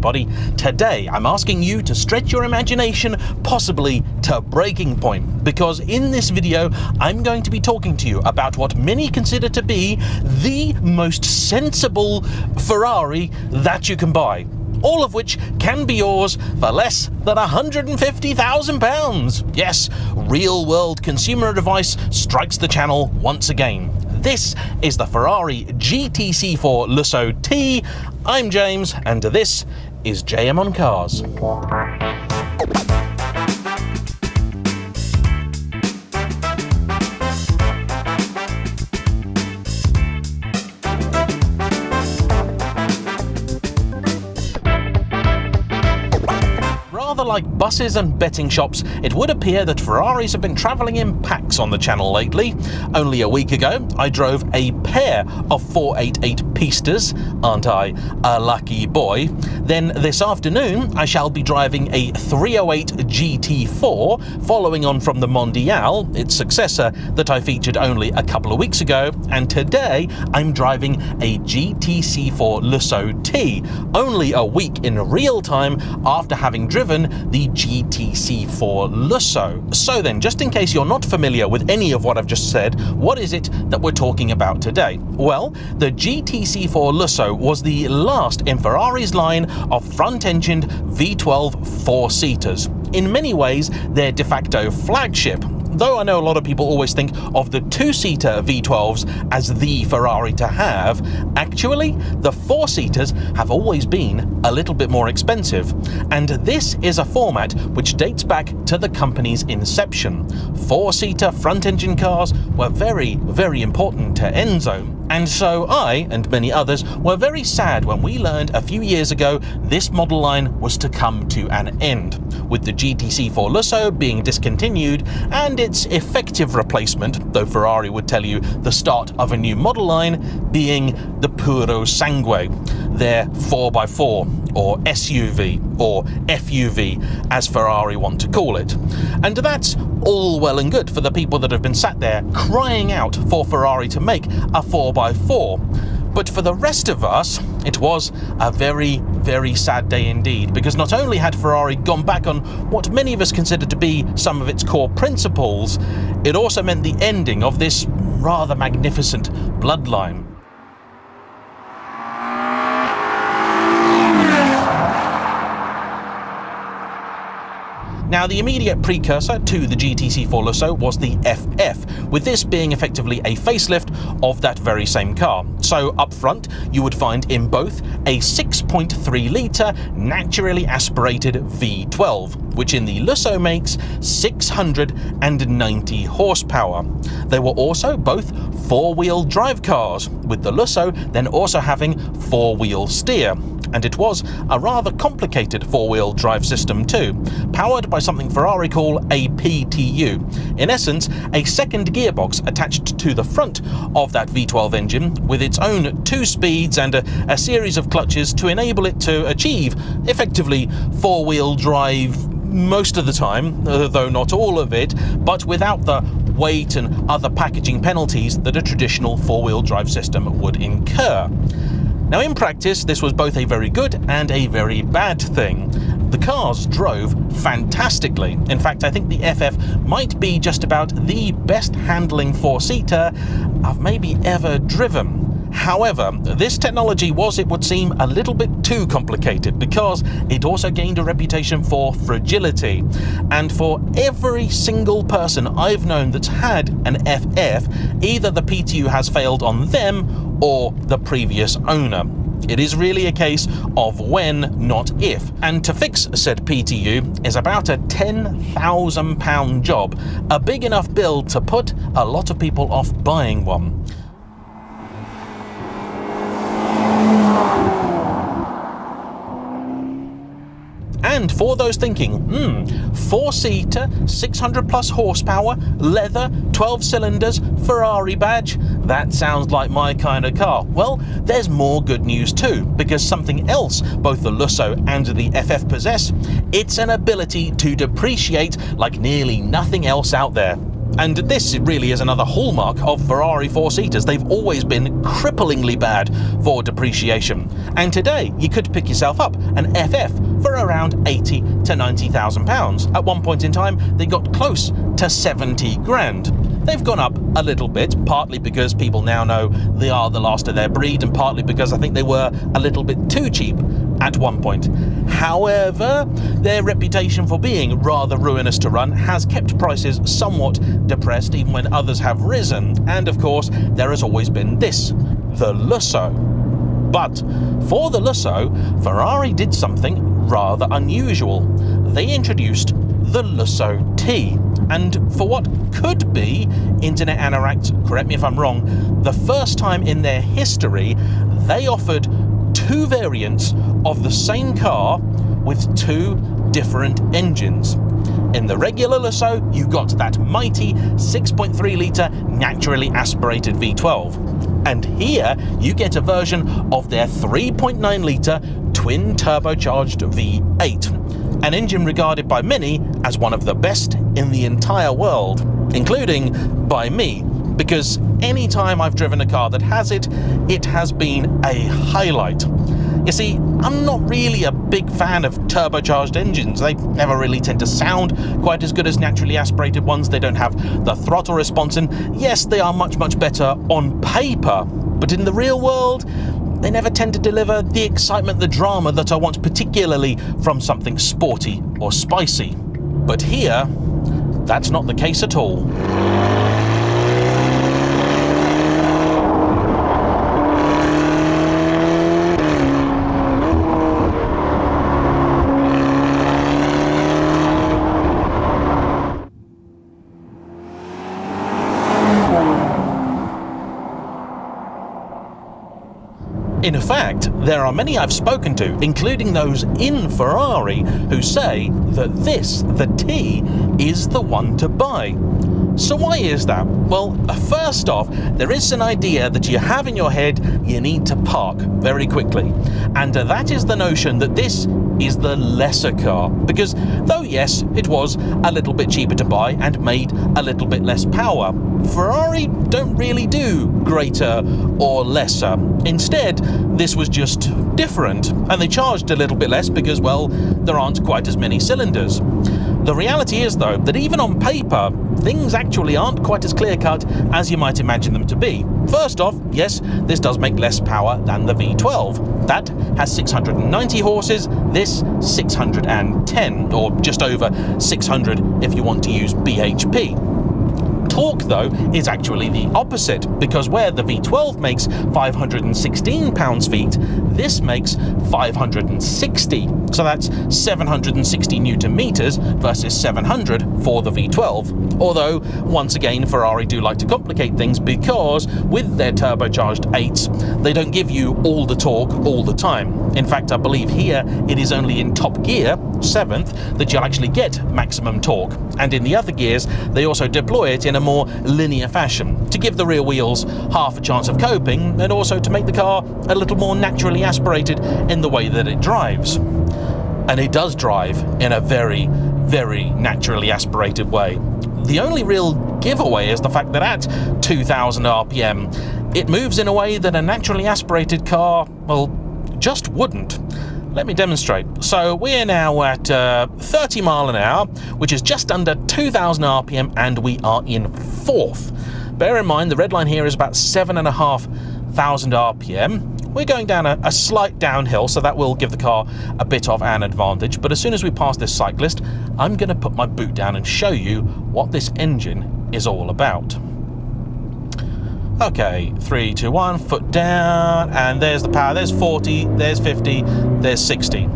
everybody. Today I'm asking you to stretch your imagination, possibly to breaking point, because in this video I'm going to be talking to you about what many consider to be the most sensible Ferrari that you can buy. All of which can be yours for less than £150,000. Yes, real-world consumer advice strikes the channel once again. This is the Ferrari GTC4Lusso T. I'm James, and this is JayEmm on Cars. Rather like buses and betting shops, it would appear that Ferraris have been travelling in packs on the channel lately. Only a week ago, I drove a pair of 488 Pistas, aren't I a lucky boy? Then this afternoon, I shall be driving a 308 GT4, following on from the Mondial, its successor that I featured only a couple of weeks ago, and today I'm driving a GTC4Lusso T, only a week in real time after having driven the GTC4Lusso. So then, just in case you're not familiar with any of what I've just said, what is it that we're talking about today? Well, the GTC4Lusso was the last in Ferrari's line of front-engined V12 four-seaters. In many ways, their de facto flagship. Though I know a lot of people always think of the two-seater V12s as the Ferrari to have, actually, the four-seaters have always been a little bit more expensive. And this is a format which dates back to the company's inception. Four-seater front-engine cars were very, very important to Enzo. And so I, and many others, were very sad when we learned a few years ago this model line was to come to an end, with the GTC4Lusso being discontinued and its effective replacement, though Ferrari would tell you the start of a new model line, being the Puro Sangue, their 4x4 or SUV or FUV as Ferrari want to call it. And that's all well and good for the people that have been sat there crying out for Ferrari to make a 4x4. But for the rest of us, it was a very, very sad day indeed, because not only had Ferrari gone back on what many of us consider to be some of its core principles, it also meant the ending of this rather magnificent bloodline. Now, the immediate precursor to the GTC4Lusso was the FF, with this being effectively a facelift of that very same car. So up front, you would find in both a 6.3 litre naturally aspirated V12, which in the Lusso makes 690 horsepower. They were also both four-wheel drive cars, with the Lusso then also having four-wheel steer. And it was a rather complicated four-wheel drive system too, powered by something Ferrari call a PTU. In essence, a second gearbox attached to the front of that V12 engine with its own 2 speeds and a series of clutches to enable it to achieve effectively four-wheel drive most of the time, though not all of it, but without the weight and other packaging penalties that a traditional four-wheel drive system would incur. Now, in practice, this was both a very good and a very bad thing. The cars drove fantastically. In fact, I think the FF might be just about the best handling four-seater I've maybe ever driven. However, this technology was, it would seem, a little bit too complicated, because it also gained a reputation for fragility. And for every single person I've known that's had an FF, either the PTU has failed on them or the previous owner. It is really a case of when, not if. And to fix said PTU is about a £10,000 job, a big enough bill to put a lot of people off buying one. And for those thinking, four-seater, 600 plus horsepower, leather, 12 cylinders, Ferrari badge, that sounds like my kind of car. Well, there's more good news too, because something else both the Lusso and the FF possess, it's an ability to depreciate like nearly nothing else out there. And this really is another hallmark of Ferrari four-seaters. They've always been cripplingly bad for depreciation. And today, you could pick yourself up an FF for around 80 to 90,000 pounds. At one point in time, they got close to 70 grand. They've gone up a little bit, partly because people now know they are the last of their breed, and partly because I think they were a little bit too cheap at one point. However, their reputation for being rather ruinous to run has kept prices somewhat depressed even when others have risen. And of course, there has always been this, the Lusso. But for the Lusso, Ferrari did something rather unusual. They introduced the Lusso T. And for what could be, Internet Anoraks, correct me if I'm wrong, the first time in their history, they offered two variants of the same car with two different engines. In the regular Lusso, you got that mighty 6.3 litre naturally aspirated V12. And here you get a version of their 3.9 litre twin turbocharged V8, an engine regarded by many as one of the best in the entire world, including by me, because any time I've driven a car that has it, it has been a highlight. You see, I'm not really a big fan of turbocharged engines. They never really tend to sound quite as good as naturally aspirated ones. They don't have the throttle response, and yes, they are much, much better on paper, but in the real world, they never tend to deliver the excitement, the drama that I want, particularly from something sporty or spicy. But here, that's not the case at all. In fact, there are many I've spoken to, including those in Ferrari, who say that this, the T, is the one to buy. So why is that? Well, first off, there is an idea that you have in your head you need to park very quickly. And that is the notion that this is the lesser car. Because though yes, it was a little bit cheaper to buy and made a little bit less power, Ferrari don't really do greater or lesser. Instead, this was just different, and they charged a little bit less because, well, there aren't quite as many cylinders. The reality is, though, that even on paper, things actually aren't quite as clear-cut as you might imagine them to be. First off, yes, this does make less power than the V12. That has 690 horses, this 610, or just over 600 if you want to use bhp. Torque, though, is actually the opposite, because where the V12 makes 516 pounds-feet, this makes 560. So that's 760 newton-meters versus 700 for the V12. Although, once again, Ferrari do like to complicate things, because with their turbocharged 8s, they don't give you all the torque all the time. In fact, I believe here it is only in top gear, 7th, that you'll actually get maximum torque. And in the other gears, they also deploy it in a more linear fashion to give the rear wheels half a chance of coping, and also to make the car a little more naturally aspirated in the way that it drives. And it does drive in a very, very naturally aspirated way. The only real giveaway is the fact that at 2,000 RPM, it moves in a way that a naturally aspirated car, well, just wouldn't. Let me demonstrate. So we're now at 30 mile an hour, which is just under 2,000 RPM, and we are in 4th. Bear in mind, the red line here is about 7,500 RPM. We're going down a slight downhill, so that will give the car a bit of an advantage. But as soon as we pass this cyclist, I'm going to put my boot down and show you what this engine is all about. Okay, 3, 2, 1, foot down, and there's the power. There's 40, there's 50, there's 60.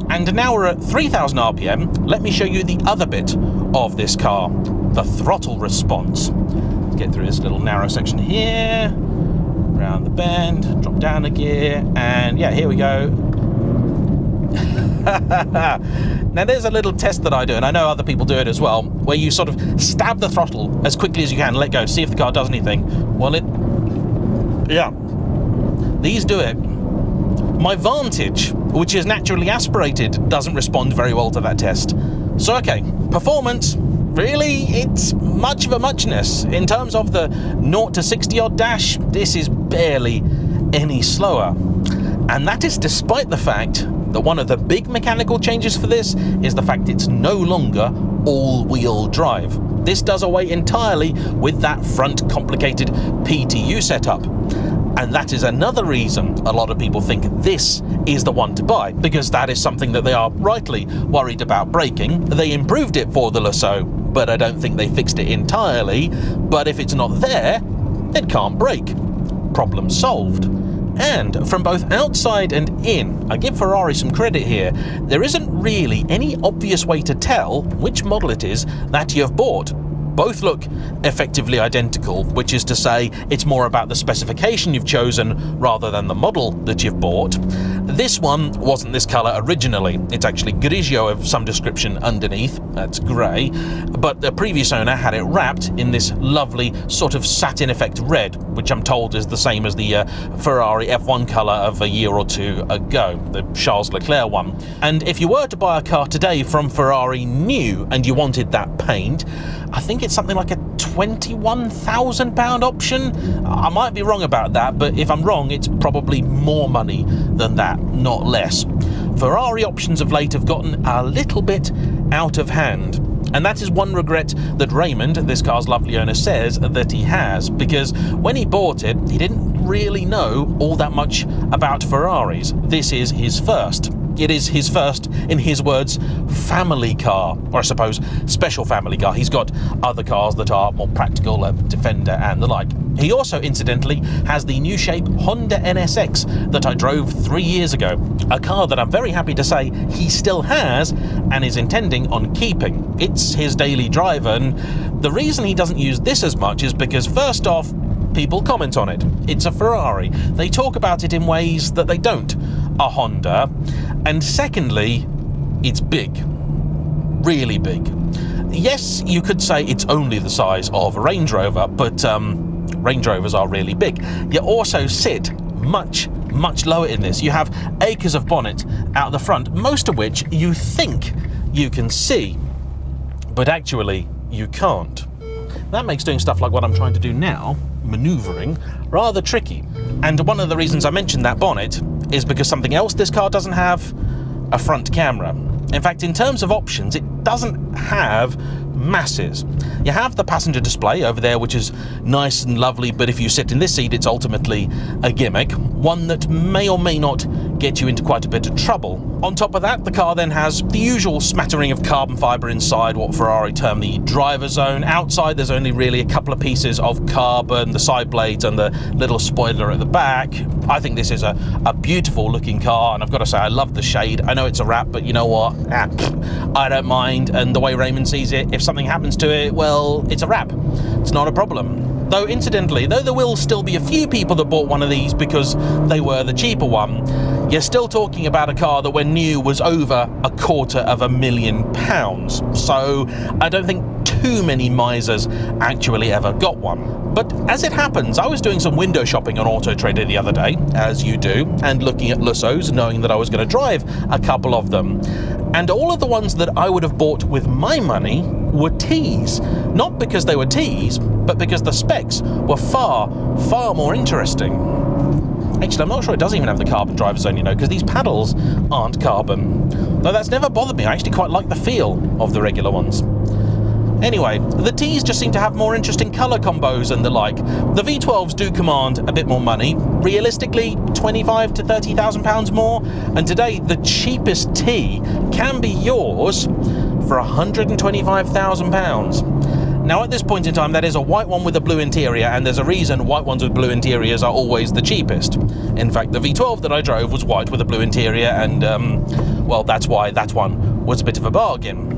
And now we're at 3,000 RPM. Let me show you the other bit of this car, the throttle response. Let's get through this little narrow section here, round the bend, drop down a gear, and yeah, here we go. Now there's a little test that I do, and I know other people do it as well, where you sort of stab the throttle as quickly as you can, let go, see if the car does anything. Well, yeah, these do it. My Vantage, which is naturally aspirated, doesn't respond very well to that test. So okay, performance, really, it's much of a muchness. In terms of the 0 to 60 odd dash, this is barely any slower. And that is despite the fact that one of the big mechanical changes for this is the fact it's no longer all-wheel drive. This does away entirely with that front complicated PTU setup. And that is another reason a lot of people think this is the one to buy, because that is something that they are rightly worried about breaking. They improved it for the Lusso, but I don't think they fixed it entirely. But if it's not there, it can't break. Problem solved. And from both outside and in, I give Ferrari some credit here, there isn't really any obvious way to tell which model it is that you've bought. Both look effectively identical, which is to say it's more about the specification you've chosen rather than the model that you've bought. This one wasn't this colour originally, it's actually grigio of some description underneath, that's grey, but the previous owner had it wrapped in this lovely sort of satin effect red, which I'm told is the same as the Ferrari F1 colour of a year or two ago, the Charles Leclerc one. And if you were to buy a car today from Ferrari new and you wanted that paint, I think it's something like a £21,000 option. I might be wrong about that, but if I'm wrong, it's probably more money than that, not less. Ferrari options of late have gotten a little bit out of hand. And that is one regret that Raymond, this car's lovely owner, says that he has, because when he bought it, he didn't really know all that much about Ferraris. This is his first. It is his first, in his words, family car, or I suppose special family car. He's got other cars that are more practical, a Defender and the like. He also, incidentally, has the new shape Honda NSX that I drove 3 years ago, a car that I'm very happy to say he still has and is intending on keeping. It's his daily driver, and the reason he doesn't use this as much is because, first off, people comment on it. It's a Ferrari. They talk about it in ways that they don't a Honda. And secondly, it's big. Really big. Yes, you could say it's only the size of a Range Rover, but Range Rovers are really big. You also sit much lower in this. You have acres of bonnet out the front, most of which you think you can see, but actually you can't. That makes doing stuff like what I'm trying to do now, manoeuvring, rather tricky. And one of the reasons I mentioned that bonnet is because something else this car doesn't have, a front camera. In fact, in terms of options, it doesn't have masses. You have the passenger display over there, which is nice and lovely, but if you sit in this seat, it's ultimately a gimmick, one that may or may not get you into quite a bit of trouble. On top of that, the car then has the usual smattering of carbon fibre inside, what Ferrari term the driver zone. Outside, there's only really a couple of pieces of carbon, the side blades and the little spoiler at the back. I think this is a beautiful looking car, and I've got to say, I love the shade. I know it's a wrap, but you know what? I don't mind, and the way Raymond sees it, if something happens to it, well, it's a wrap. It's not a problem. Though, incidentally, though there will still be a few people that bought one of these because they were the cheaper one, you're still talking about a car that when new was over £250,000. So I don't think too many misers actually ever got one. But as it happens, I was doing some window shopping on Auto Trader the other day, as you do, and looking at Lussos, knowing that I was going to drive a couple of them. And all of the ones that I would have bought with my money were Ts. Not because they were Ts, but because the specs were far more interesting. Actually, I'm not sure it doesn't even have the carbon driver zone, you know, because these paddles aren't carbon. Though that's never bothered me. I actually quite like the feel of the regular ones. Anyway, the Ts just seem to have more interesting colour combos and the like. The V12s do command a bit more money, realistically £25,000 to £30,000 more, and today the cheapest T can be yours for £125,000. Now at this point in time, that is a white one with a blue interior, and there's a reason white ones with blue interiors are always the cheapest. In fact, the V12 that I drove was white with a blue interior, and well, that's why that one was a bit of a bargain.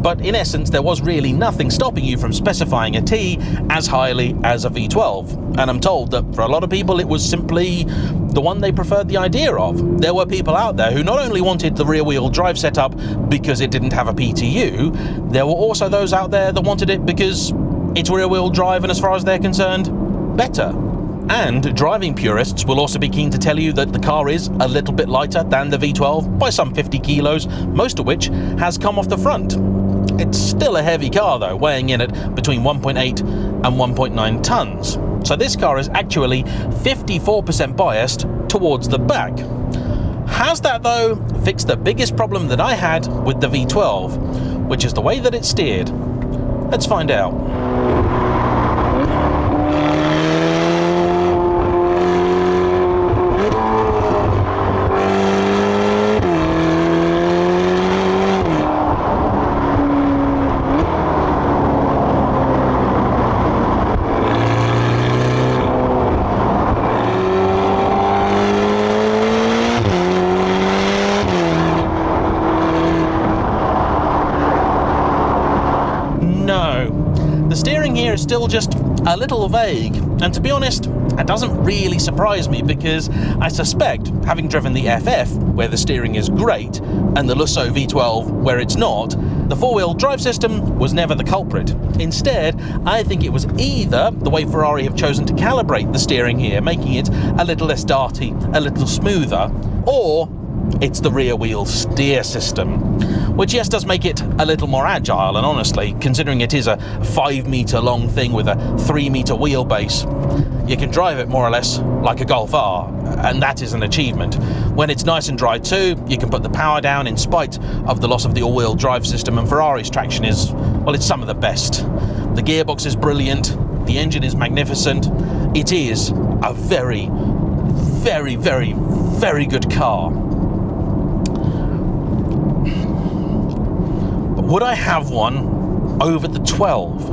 But in essence, there was really nothing stopping you from specifying a T as highly as a V12. And I'm told that for a lot of people, it was simply the one they preferred the idea of. There were people out there who not only wanted the rear-wheel drive setup because it didn't have a PTU, there were also those out there that wanted it because it's rear-wheel drive and as far as they're concerned, better. And driving purists will also be keen to tell you that the car is a little bit lighter than the V12 by some 50 kilos, most of which has come off the front. It's still a heavy car though, weighing in at between 1.8 and 1.9 tons. So this car is actually 54% biased towards the back. Has that though fixed the biggest problem that I had with the V12, which is the way that it steered? Let's find out. The steering here is still just a little vague, and to be honest, that doesn't really surprise me because I suspect, having driven the FF, where the steering is great, and the Lusso V12, where it's not, the four-wheel drive system was never the culprit. Instead, I think it was either the way Ferrari have chosen to calibrate the steering here, making it a little less darty, a little smoother, or it's the rear wheel steer system, which yes does make it a little more agile, and honestly, considering it is a 5-meter long thing with a 3-meter wheelbase, you can drive it more or less like a Golf R, and that is an achievement. When it's nice and dry too, you can put the power down in spite of the loss of the all-wheel drive system, and Ferrari's traction is, well, it's some of the best. The gearbox is brilliant, the engine is magnificent, it is a very, very, very, very good car. Would I have one over the 12?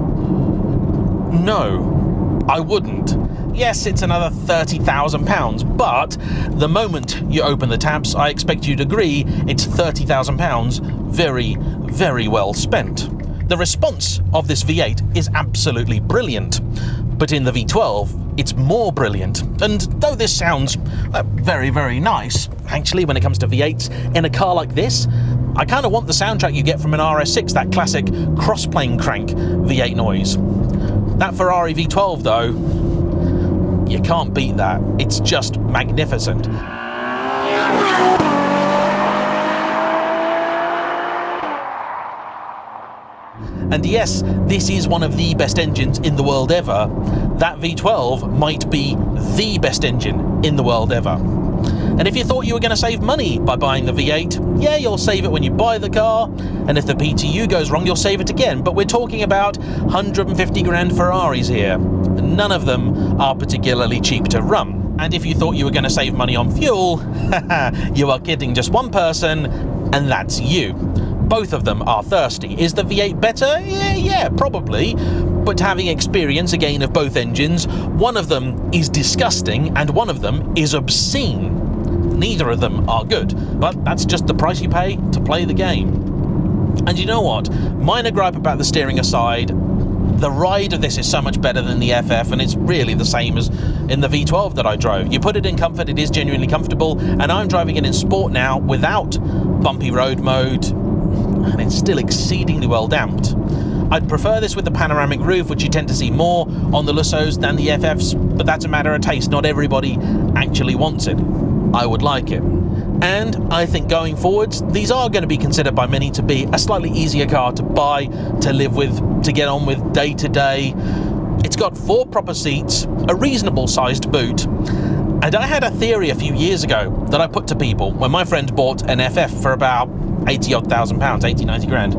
No, I wouldn't. Yes, it's another £30,000, but the moment you open the tabs, I expect you to agree it's £30,000 very, very well spent. The response of this V8 is absolutely brilliant, but in the V12, it's more brilliant. And though this sounds very, very nice, actually, when it comes to V8s, in a car like this, I kind of want the soundtrack you get from an RS6, that classic cross-plane crank V8 noise. That Ferrari V12 though, you can't beat that. It's just magnificent. And yes, this is one of the best engines in the world ever. That V12 might be the best engine in the world ever. And if you thought you were going to save money by buying the V8, yeah, you'll save it when you buy the car, and if the PTU goes wrong, you'll save it again. But we're talking about 150 grand Ferraris here. None of them are particularly cheap to run. And if you thought you were going to save money on fuel, you are kidding just one person, and that's you. Both of them are thirsty. Is the V8 better? Yeah, probably. But having experience again of both engines, one of them is disgusting and one of them is obscene. Neither of them are good, but that's just the price you pay to play the game. And you know what? Minor gripe about the steering aside, the ride of this is so much better than the FF, and it's really the same as in the V12 that I drove. You put it in comfort, it is genuinely comfortable, and I'm driving it in sport now without bumpy road mode, and it's still exceedingly well damped. I'd prefer this with the panoramic roof, which you tend to see more on the Lussos than the FFs, but that's a matter of taste. Not everybody actually wants it. I would like it. And I think going forwards, these are going to be considered by many to be a slightly easier car to buy, to live with, to get on with day to day. It's got 4 proper seats, a reasonable sized boot, and I had a theory a few years ago that I put to people when my friend bought an FF for about 80,000 pounds, 80, 90 grand.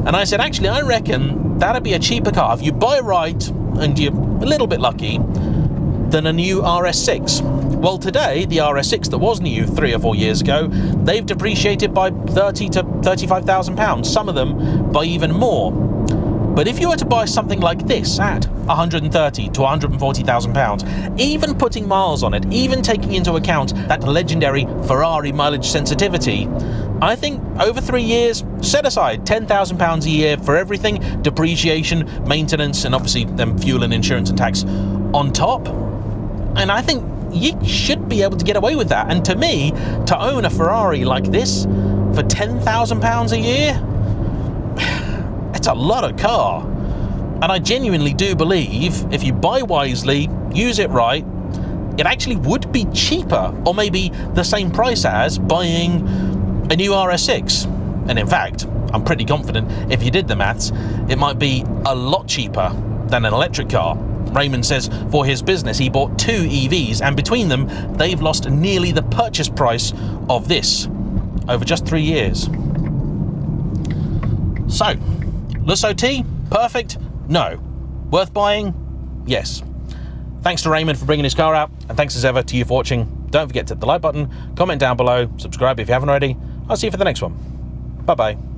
And I said, actually, I reckon that'd be a cheaper car if you buy right and you're a little bit lucky than a new RS6. Well, today, the RS6 that was new 3 or 4 years ago, they've depreciated by 30 to 35,000 pounds, some of them by even more. But if you were to buy something like this at 130 to 140,000 pounds, even putting miles on it, even taking into account that legendary Ferrari mileage sensitivity, I think over 3 years, set aside £10,000 a year for everything, depreciation, maintenance, and obviously then fuel and insurance and tax on top. And I think you should be able to get away with that. And to me, to own a Ferrari like this for £10,000 a year, it's a lot of car. And I genuinely do believe if you buy wisely, use it right, it actually would be cheaper, or maybe the same price as buying a new RS6. And in fact, I'm pretty confident if you did the maths, it might be a lot cheaper than an electric car. Raymond says for his business he bought 2 EVs, and between them they've lost nearly the purchase price of this over just 3 years. So, Lusso T, perfect? No. Worth buying? Yes. Thanks to Raymond for bringing his car out, and thanks as ever to you for watching. Don't forget to hit the like button, comment down below, subscribe if you haven't already. I'll see you for the next one. Bye-bye.